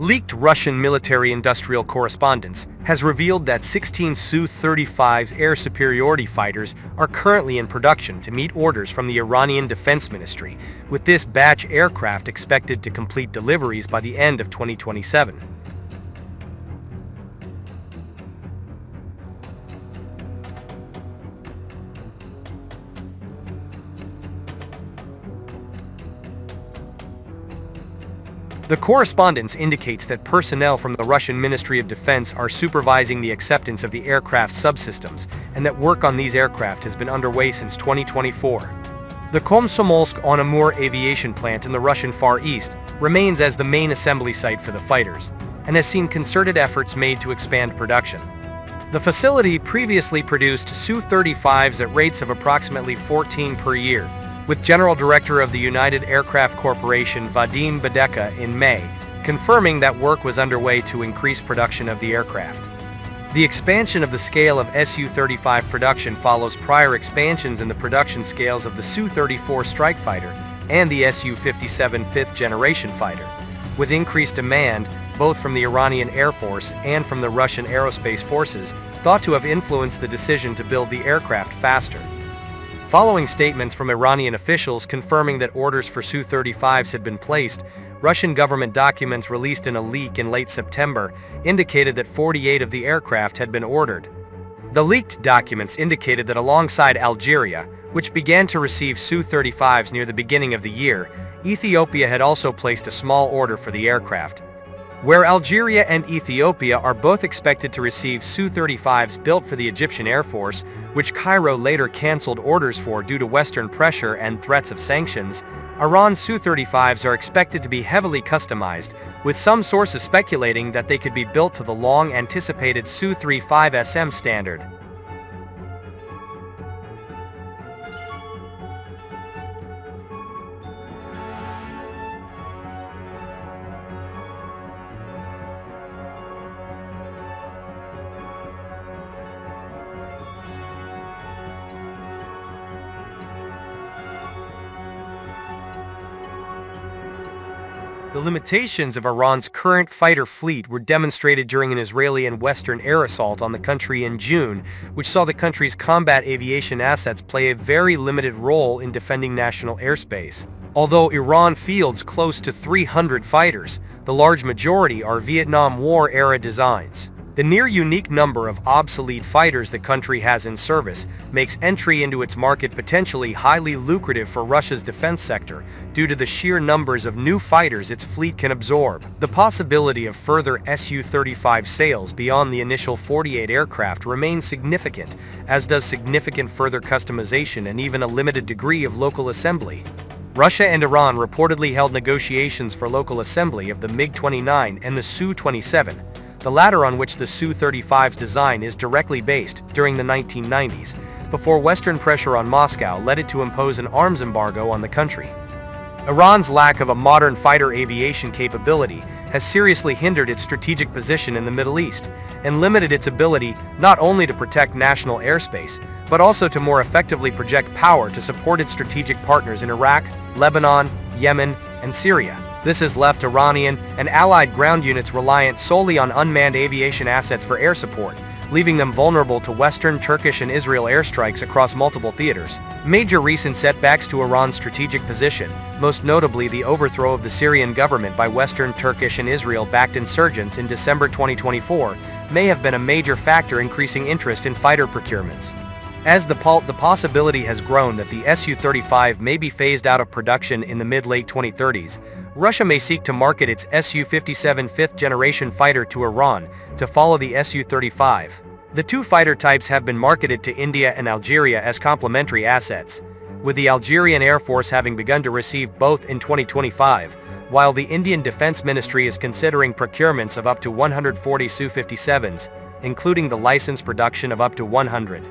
Leaked Russian military-industrial correspondence has revealed that 16 Su-35's air superiority fighters are currently in production to meet orders from the Iranian Defense Ministry, with this batch aircraft expected to complete deliveries by the end of 2027. The correspondence indicates that personnel from the Russian Ministry of Defense are supervising the acceptance of the aircraft subsystems, and that work on these aircraft has been underway since 2024. The Komsomolsk-on-Amur aviation plant in the Russian Far East remains as the main assembly site for the fighters, and has seen concerted efforts made to expand production. The facility previously produced Su-35s at rates of approximately 14 per year, with General Director of the United Aircraft Corporation Vadim Badeka in May, confirming that work was underway to increase production of the aircraft. The expansion of the scale of Su-35 production follows prior expansions in the production scales of the Su-34 strike fighter and the Su-57 fifth-generation fighter, with increased demand both from the Iranian Air Force and from the Russian aerospace forces, thought to have influenced the decision to build the aircraft faster. Following statements from Iranian officials confirming that orders for Su-35s had been placed, Russian government documents released in a leak in late September indicated that 48 of the aircraft had been ordered. The leaked documents indicated that alongside Algeria, which began to receive Su-35s near the beginning of the year, Ethiopia had also placed a small order for the aircraft. Where Algeria and Ethiopia are both expected to receive Su-35s built for the Egyptian Air Force, which Cairo later cancelled orders for due to Western pressure and threats of sanctions, Iran's Su-35s are expected to be heavily customized, with some sources speculating that they could be built to the long-anticipated Su-35SM standard. The limitations of Iran's current fighter fleet were demonstrated during an Israeli and Western air assault on the country in June, which saw the country's combat aviation assets play a very limited role in defending national airspace. Although Iran fields close to 300 fighters, the large majority are Vietnam War-era designs. The near-unique number of obsolete fighters the country has in service makes entry into its market potentially highly lucrative for Russia's defense sector due to the sheer numbers of new fighters its fleet can absorb. The possibility of further Su-35 sales beyond the initial 48 aircraft remains significant, as does significant further customization and even a limited degree of local assembly. Russia and Iran reportedly held negotiations for local assembly of the MiG-29 and the Su-27, the latter on which the Su-35's design is directly based, during the 1990s, before Western pressure on Moscow led it to impose an arms embargo on the country. Iran's lack of a modern fighter aviation capability has seriously hindered its strategic position in the Middle East, and limited its ability not only to protect national airspace, but also to more effectively project power to support its strategic partners in Iraq, Lebanon, Yemen, and Syria. This has left Iranian and allied ground units reliant solely on unmanned aviation assets for air support, leaving them vulnerable to Western, Turkish, and Israel airstrikes across multiple theaters. Major recent setbacks to Iran's strategic position, most notably the overthrow of the Syrian government by Western, Turkish, and Israel-backed insurgents in December 2024, may have been a major factor increasing interest in fighter procurements. As the possibility has grown that the Su-35 may be phased out of production in the mid-late 2030s, Russia may seek to market its Su-57 fifth-generation fighter to Iran to follow the Su-35. The two fighter types have been marketed to India and Algeria as complementary assets, with the Algerian Air Force having begun to receive both in 2025, while the Indian Defense Ministry is considering procurements of up to 140 Su-57s, including the licensed production of up to 100.